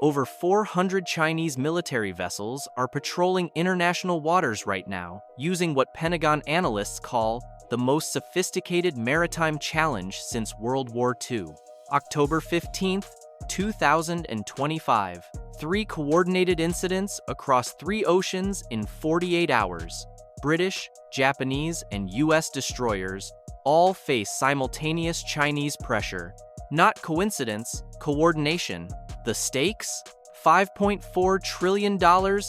Over 400 Chinese military vessels are patrolling international waters right now, using what Pentagon analysts call the most sophisticated maritime challenge since World War II. October 15, 2025. 3 coordinated incidents across 3 oceans in 48 hours. British, Japanese, and US destroyers all face simultaneous Chinese pressure. Not coincidence, coordination. The stakes? $5.4 trillion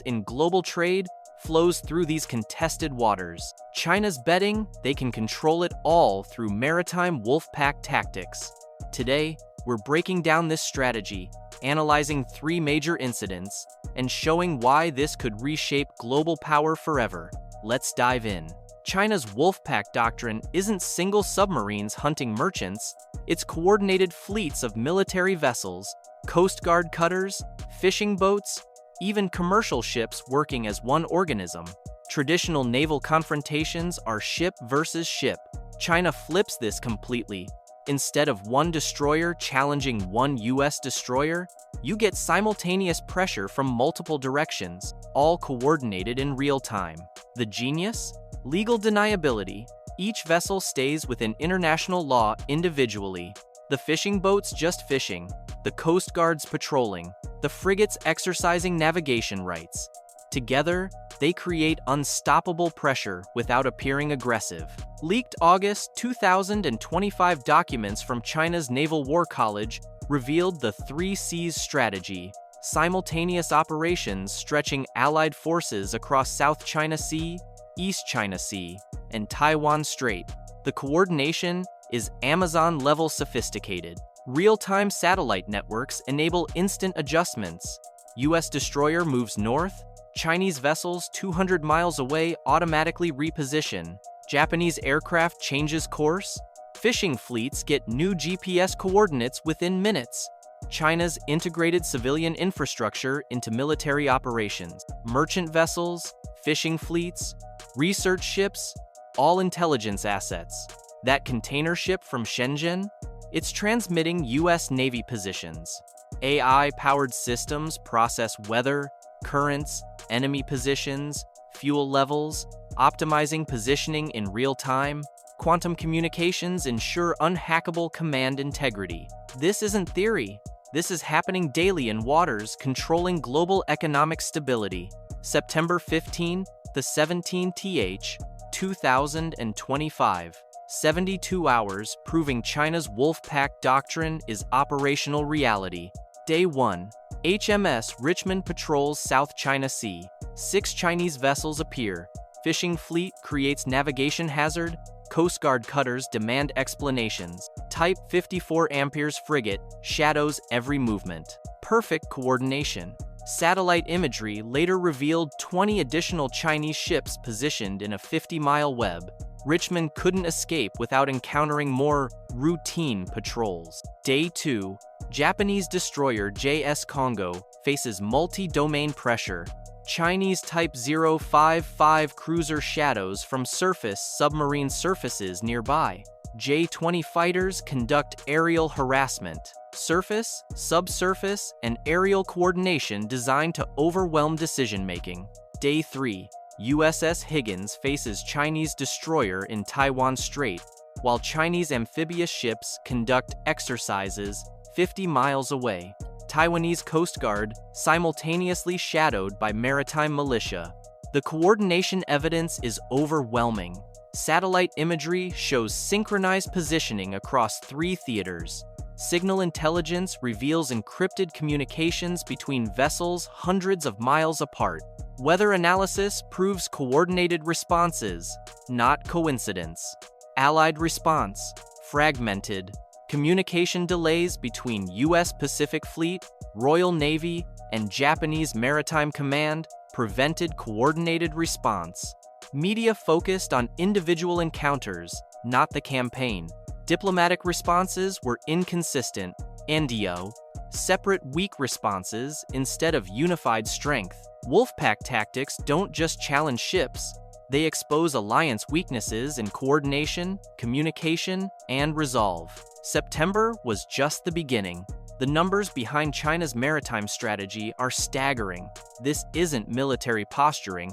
in global trade flows through these contested waters. China's betting they can control it all through maritime wolfpack tactics. Today, we're breaking down this strategy, analyzing 3 major incidents, and showing why this could reshape global power forever. Let's dive in. China's wolfpack doctrine isn't single submarines hunting merchants, it's coordinated fleets of military vessels, Coast Guard cutters, fishing boats, even commercial ships working as one organism. Traditional naval confrontations are ship versus ship. China flips this completely. Instead of one destroyer challenging one US destroyer, you get simultaneous pressure from multiple directions, all coordinated in real time. The genius? Legal deniability. Each vessel stays within international law individually. The fishing boats just fishing, the Coast Guards patrolling, the frigates exercising navigation rights. Together, they create unstoppable pressure without appearing aggressive. Leaked August 2025 documents from China's Naval War College revealed the 3 Seas strategy, simultaneous operations stretching Allied forces across South China Sea, East China Sea, and Taiwan Strait. The coordination is Amazon-level sophisticated. Real-time satellite networks enable instant adjustments. US destroyer moves north, Chinese vessels 200 miles away automatically reposition. Japanese aircraft changes course. Fishing fleets get new GPS coordinates within minutes. China's integrated civilian infrastructure into military operations. Merchant vessels, fishing fleets, research ships, all intelligence assets. That container ship from Shenzhen? It's transmitting US Navy positions. AI-powered systems process weather, currents, enemy positions, fuel levels, optimizing positioning in real time. Quantum communications ensure unhackable command integrity. This isn't theory. This is happening daily in waters controlling global economic stability. September 15 to 17th, 2025. 72 hours proving China's wolfpack doctrine is operational reality. Day 1. HMS Richmond patrols South China Sea. 6 Chinese vessels appear. Fishing fleet creates navigation hazard. Coast Guard cutters demand explanations. Type 54 Amperes frigate shadows every movement. Perfect coordination. Satellite imagery later revealed 20 additional Chinese ships positioned in a 50-mile web. Richmond couldn't escape without encountering more routine patrols. Day 2. Japanese destroyer JS Kongo faces multi-domain pressure. Chinese Type 055 cruiser shadows from surface submarine surfaces nearby. J-20 fighters conduct aerial harassment. Surface, subsurface, and aerial coordination designed to overwhelm decision-making. Day 3. USS Higgins faces Chinese destroyer in Taiwan Strait, while Chinese amphibious ships conduct exercises 50 miles away. Taiwanese Coast Guard simultaneously shadowed by maritime militia. The coordination evidence is overwhelming. Satellite imagery shows synchronized positioning across 3 theaters. Signal intelligence reveals encrypted communications between vessels hundreds of miles apart. Weather analysis proves coordinated responses, not coincidence. Allied response, fragmented. Communication delays between U.S. Pacific Fleet, Royal Navy, and Japanese Maritime Command prevented coordinated response. Media focused on individual encounters, not the campaign. Diplomatic responses were inconsistent, NDO, separate weak responses instead of unified strength. Wolfpack tactics don't just challenge ships, they expose alliance weaknesses in coordination, communication, and resolve. September was just the beginning. The The numbers behind China's maritime strategy are staggering. This isn't military posturing,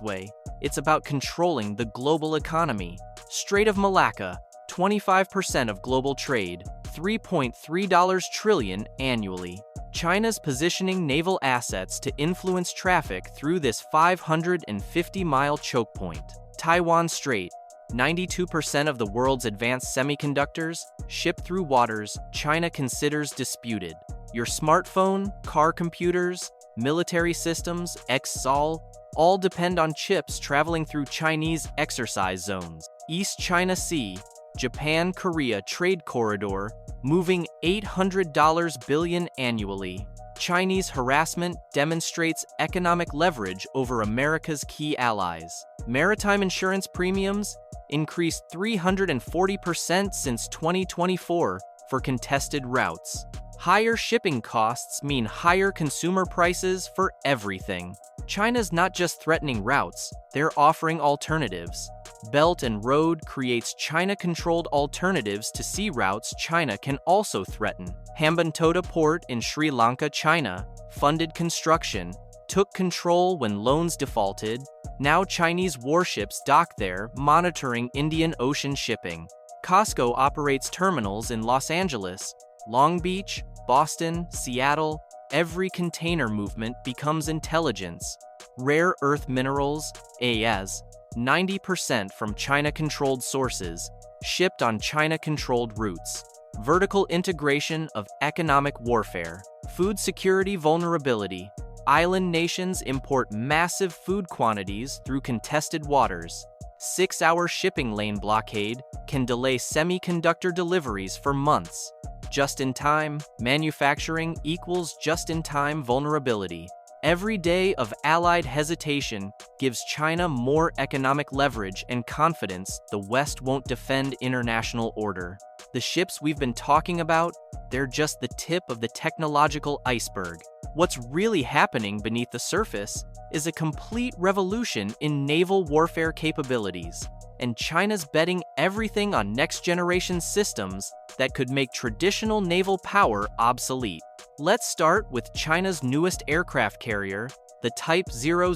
way. It's about controlling the global economy. Strait of Malacca, 25% of global trade, $3.3 trillion annually. China's positioning naval assets to influence traffic through this 550-mile choke point. Taiwan Strait, 92% of the world's advanced semiconductors shipped through waters China considers disputed. Your smartphone, car computers, military systems, XSOL, all depend on chips traveling through Chinese exercise zones. East China Sea, Japan-Korea trade corridor, moving $800 billion annually. Chinese harassment demonstrates economic leverage over America's key allies. Maritime insurance premiums increased 340% since 2024 for contested routes. Higher shipping costs mean higher consumer prices for everything. China's not just threatening routes, they're offering alternatives. Belt and Road creates China-controlled alternatives to sea routes China can also threaten. Hambantota Port in Sri Lanka, China, funded construction, took control when loans defaulted. Now Chinese warships dock there, monitoring Indian Ocean shipping. COSCO operates terminals in Los Angeles, Long Beach, Boston, Seattle. Every container movement becomes intelligence. Rare earth minerals, AS, 90% from China-controlled sources, shipped on China-controlled routes. Vertical integration of economic warfare. Food security vulnerability. Island nations import massive food quantities through contested waters. 6-hour shipping lane blockade can delay semiconductor deliveries for months. Just-in-time manufacturing equals just-in-time vulnerability. Every day of allied hesitation gives China more economic leverage and confidence the West won't defend international order. The ships we've been talking about, they're just the tip of the technological iceberg. What's really happening beneath the surface is a complete revolution in naval warfare capabilities, and China's betting everything on next-generation systems that could make traditional naval power obsolete. Let's start with China's newest aircraft carrier, the Type 003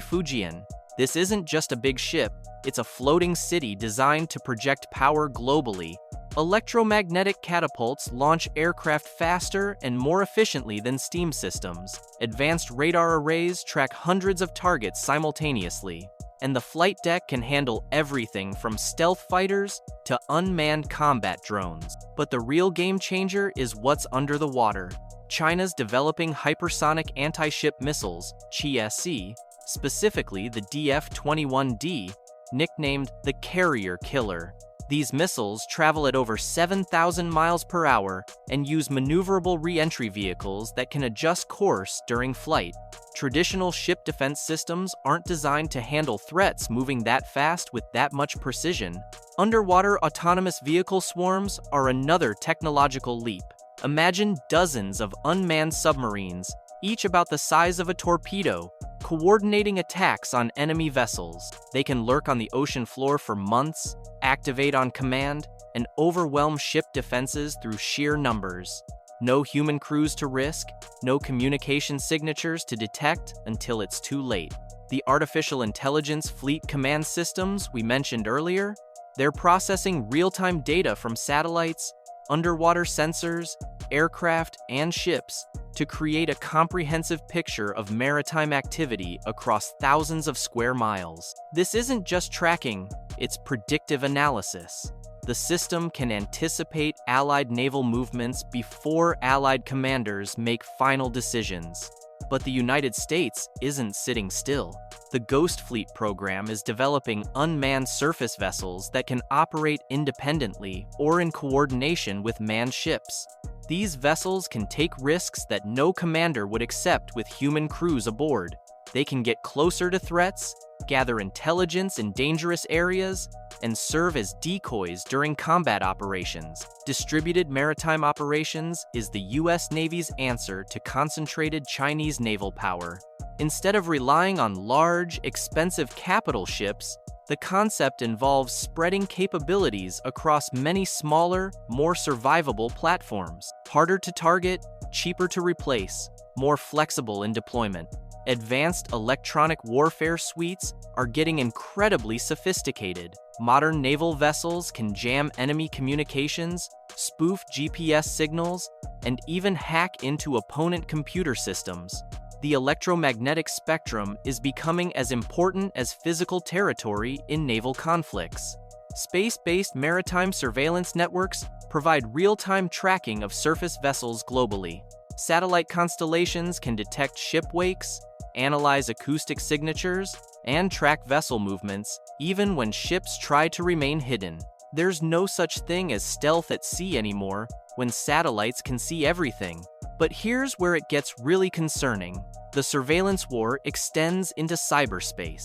Fujian. This isn't just a big ship, it's a floating city designed to project power globally. Electromagnetic catapults launch aircraft faster and more efficiently than steam systems. Advanced radar arrays track hundreds of targets simultaneously. And the flight deck can handle everything from stealth fighters to unmanned combat drones. But the real game changer is what's under the water. China's developing hypersonic anti-ship missiles, CHIESC, specifically the DF-21D, nicknamed the Carrier Killer. These missiles travel at over 7,000 miles per hour and use maneuverable re-entry vehicles that can adjust course during flight. Traditional ship defense systems aren't designed to handle threats moving that fast with that much precision. Underwater autonomous vehicle swarms are another technological leap. Imagine dozens of unmanned submarines, each about the size of a torpedo, coordinating attacks on enemy vessels. They can lurk on the ocean floor for months, activate on command, and overwhelm ship defenses through sheer numbers. No human crews to risk, no communication signatures to detect until it's too late. The artificial intelligence fleet command systems we mentioned earlier, they're processing real-time data from satellites, underwater sensors, aircraft, and ships to create a comprehensive picture of maritime activity across thousands of square miles. This isn't just tracking, it's predictive analysis. The system can anticipate Allied naval movements before Allied commanders make final decisions. But the United States isn't sitting still. The Ghost Fleet program is developing unmanned surface vessels that can operate independently or in coordination with manned ships. These vessels can take risks that no commander would accept with human crews aboard. They can get closer to threats, gather intelligence in dangerous areas, and serve as decoys during combat operations. Distributed maritime operations is the U.S. Navy's answer to concentrated Chinese naval power. Instead of relying on large, expensive capital ships, The concept involves spreading capabilities across many smaller, more survivable platforms. Harder to target, cheaper to replace, more flexible in deployment. Advanced electronic warfare suites are getting incredibly sophisticated. Modern naval vessels can jam enemy communications, spoof GPS signals, and even hack into opponent computer systems. The electromagnetic spectrum is becoming as important as physical territory in naval conflicts. Space-based maritime surveillance networks provide real-time tracking of surface vessels globally. Satellite constellations can detect ship wakes, analyze acoustic signatures, and track vessel movements, even when ships try to remain hidden. There's no such thing as stealth at sea anymore, when satellites can see everything. But here's where it gets really concerning. The surveillance war extends into cyberspace.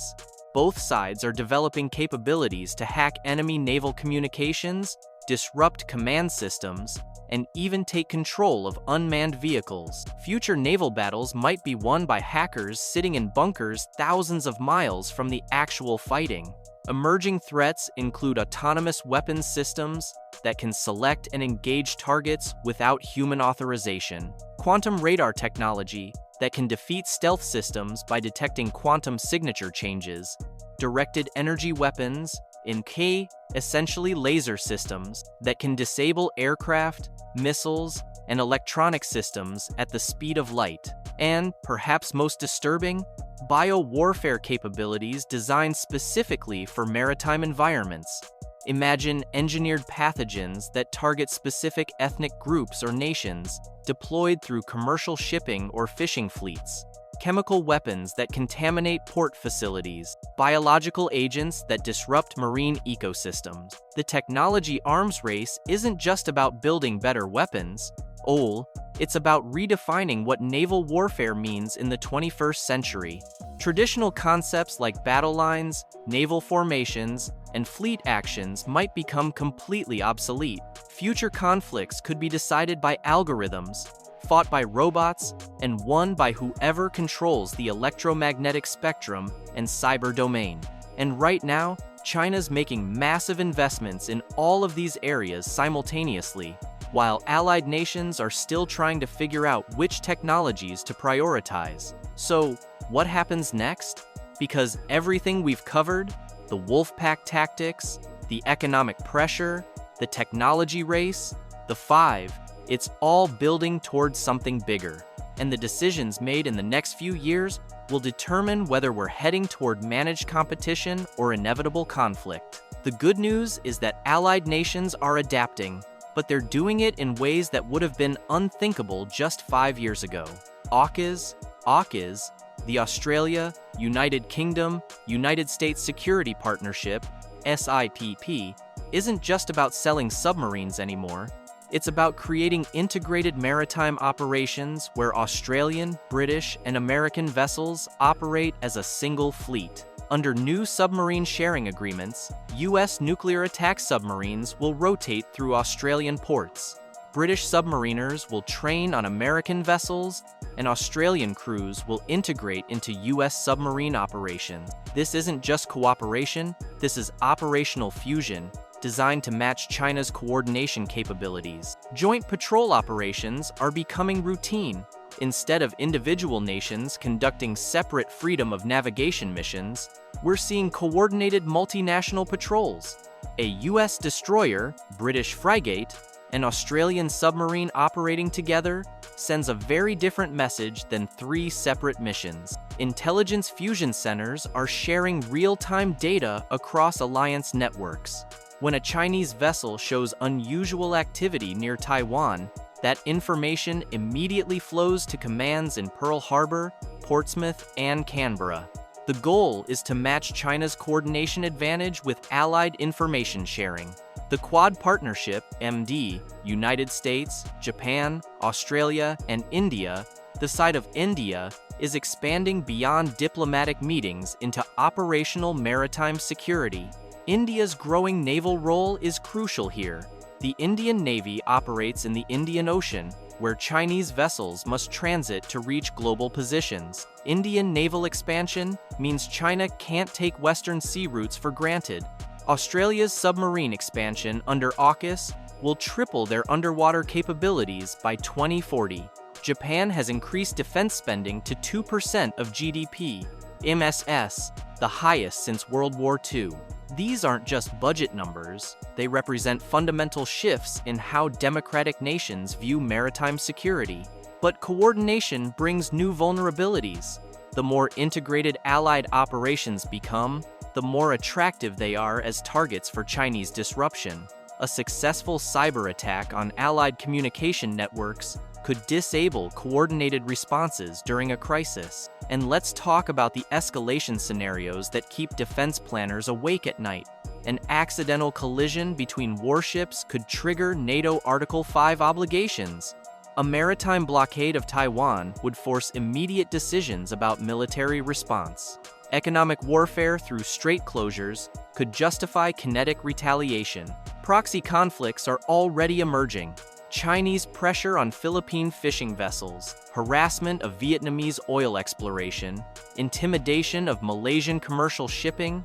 Both sides are developing capabilities to hack enemy naval communications, disrupt command systems, and even take control of unmanned vehicles. Future naval battles might be won by hackers sitting in bunkers thousands of miles from the actual fighting. Emerging threats include autonomous weapons systems that can select and engage targets without human authorization, quantum radar technology that can defeat stealth systems by detecting quantum signature changes, directed energy weapons, essentially laser systems that can disable aircraft, missiles, and electronic systems at the speed of light, and, perhaps most disturbing, biowarfare capabilities designed specifically for maritime environments. Imagine engineered pathogens that target specific ethnic groups or nations, deployed through commercial shipping or fishing fleets. Chemical weapons that contaminate port facilities, biological agents that disrupt marine ecosystems. The technology arms race isn't just about building better weapons. It's about redefining what naval warfare means in the 21st century. Traditional concepts like battle lines, naval formations, and fleet actions might become completely obsolete. Future conflicts could be decided by algorithms, fought by robots, and won by whoever controls the electromagnetic spectrum and cyber domain. And right now, China's making massive investments in all of these areas simultaneously, while allied nations are still trying to figure out which technologies to prioritize. So, what happens next? Because everything we've covered, the Wolfpack tactics, the economic pressure, the technology race, the five, it's all building towards something bigger. And the decisions made in the next few years will determine whether we're heading toward managed competition or inevitable conflict. The good news is that allied nations are adapting, but they're doing it in ways that would have been unthinkable just 5 years ago. AUKUS, the Australia, United Kingdom, United States Security Partnership, SIPP, isn't just about selling submarines anymore. It's about creating integrated maritime operations where Australian, British, and American vessels operate as a single fleet. Under new submarine sharing agreements, U.S. nuclear attack submarines will rotate through Australian ports. British submariners will train on American vessels, and Australian crews will integrate into U.S. submarine operations. This isn't just cooperation, this is operational fusion, designed to match China's coordination capabilities. Joint patrol operations are becoming routine. Instead of individual nations conducting separate freedom of navigation missions, we're seeing coordinated multinational patrols. A U.S. destroyer, British frigate, and Australian submarine operating together sends a very different message than 3 separate missions. Intelligence fusion centers are sharing real-time data across alliance networks. When a Chinese vessel shows unusual activity near Taiwan, that information immediately flows to commands in Pearl Harbor, Portsmouth, and Canberra. The goal is to match China's coordination advantage with allied information sharing. The Quad Partnership, MD, United States, Japan, Australia, and India, the side of India, is expanding beyond diplomatic meetings into operational maritime security. India's growing naval role is crucial here. The Indian Navy operates in the Indian Ocean, where Chinese vessels must transit to reach global positions. Indian naval expansion means China can't take Western sea routes for granted. Australia's submarine expansion under AUKUS will triple their underwater capabilities by 2040. Japan has increased defense spending to 2% of GDP, MSS, the highest since World War II. These aren't just budget numbers, they represent fundamental shifts in how democratic nations view maritime security. But coordination brings new vulnerabilities. The more integrated Allied operations become, the more attractive they are as targets for Chinese disruption. A successful cyber attack on Allied communication networks could disable coordinated responses during a crisis. And let's talk about the escalation scenarios that keep defense planners awake at night. An accidental collision between warships could trigger NATO Article 5 obligations. A maritime blockade of Taiwan would force immediate decisions about military response. Economic warfare through strait closures could justify kinetic retaliation. Proxy conflicts are already emerging. Chinese pressure on Philippine fishing vessels, harassment of Vietnamese oil exploration, intimidation of Malaysian commercial shipping,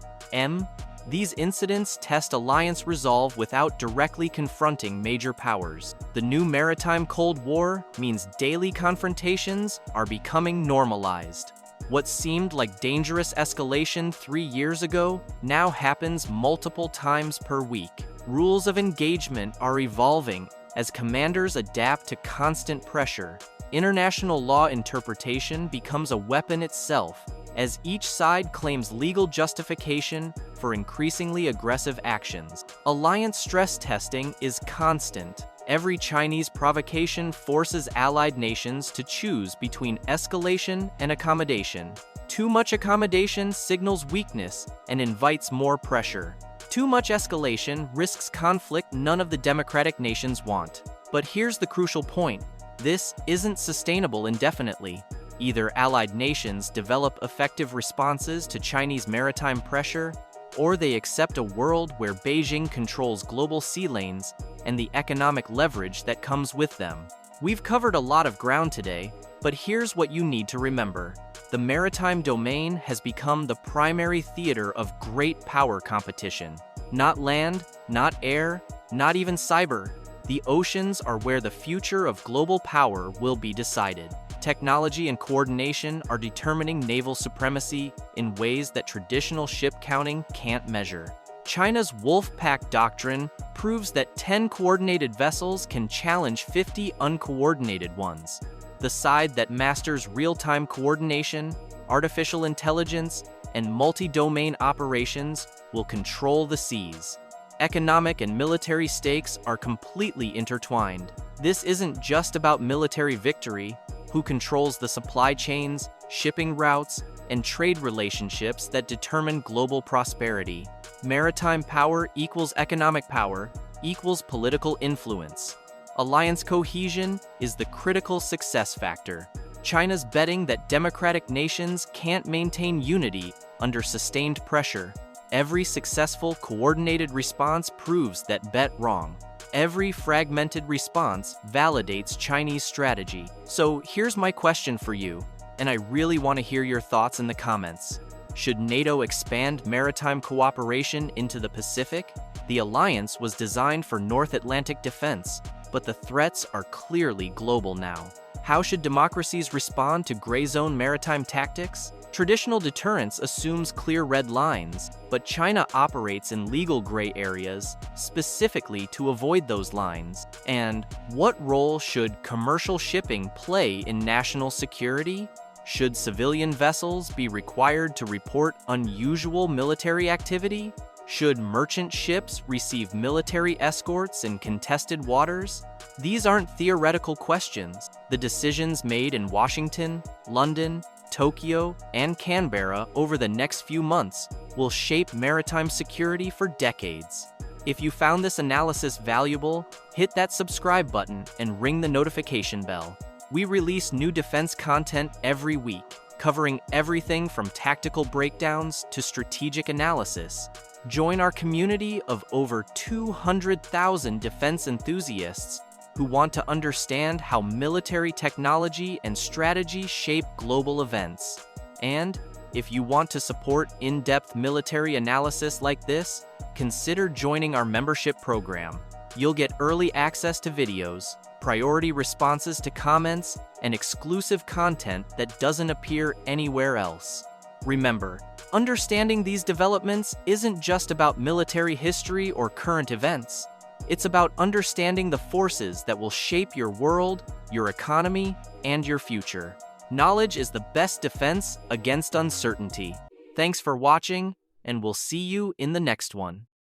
These incidents test alliance resolve without directly confronting major powers. The new maritime Cold War means daily confrontations are becoming normalized. What seemed like dangerous escalation 3 years ago now happens multiple times per week. Rules of engagement are evolving as commanders adapt to constant pressure. International law interpretation becomes a weapon itself, as each side claims legal justification for increasingly aggressive actions. Alliance stress testing is constant. Every Chinese provocation forces allied nations to choose between escalation and accommodation. Too much accommodation signals weakness and invites more pressure. Too much escalation risks conflict none of the democratic nations want. But here's the crucial point. This isn't sustainable indefinitely. Either allied nations develop effective responses to Chinese maritime pressure, or they accept a world where Beijing controls global sea lanes and the economic leverage that comes with them. We've covered a lot of ground today, but here's what you need to remember. The maritime domain has become the primary theater of great power competition. Not land, not air, not even cyber. The oceans are where the future of global power will be decided. Technology and coordination are determining naval supremacy in ways that traditional ship counting can't measure. China's Wolf Pack doctrine proves that 10 coordinated vessels can challenge 50 uncoordinated ones. The side that masters real-time coordination, artificial intelligence, and multi-domain operations will control the seas. Economic and military stakes are completely intertwined. This isn't just about military victory. Who controls the supply chains, shipping routes, and trade relationships that determine global prosperity? Maritime power equals economic power equals political influence. Alliance cohesion is the critical success factor. China's betting that democratic nations can't maintain unity under sustained pressure. Every successful coordinated response proves that bet wrong. Every fragmented response validates Chinese strategy. So here's my question for you, and I really want to hear your thoughts in the comments. Should NATO expand maritime cooperation into the Pacific? The alliance was designed for North Atlantic defense, but the threats are clearly global now. How should democracies respond to gray zone maritime tactics? Traditional deterrence assumes clear red lines, but China operates in legal gray areas specifically to avoid those lines. And what role should commercial shipping play in national security? Should civilian vessels be required to report unusual military activity? Should merchant ships receive military escorts in contested waters? These aren't theoretical questions. The decisions made in Washington, London, Tokyo, and Canberra over the next few months will shape maritime security for decades. If you found this analysis valuable, hit that subscribe button and ring the notification bell. We release new defense content every week, covering everything from tactical breakdowns to strategic analysis. Join our community of over 200,000 defense enthusiasts who want to understand how military technology and strategy shape global events. And if you want to support in-depth military analysis like this, consider joining our membership program. You'll get early access to videos, priority responses to comments, and exclusive content that doesn't appear anywhere else. Remember, understanding these developments isn't just about military history or current events. It's about understanding the forces that will shape your world, your economy, and your future. Knowledge is the best defense against uncertainty. Thanks for watching, and we'll see you in the next one.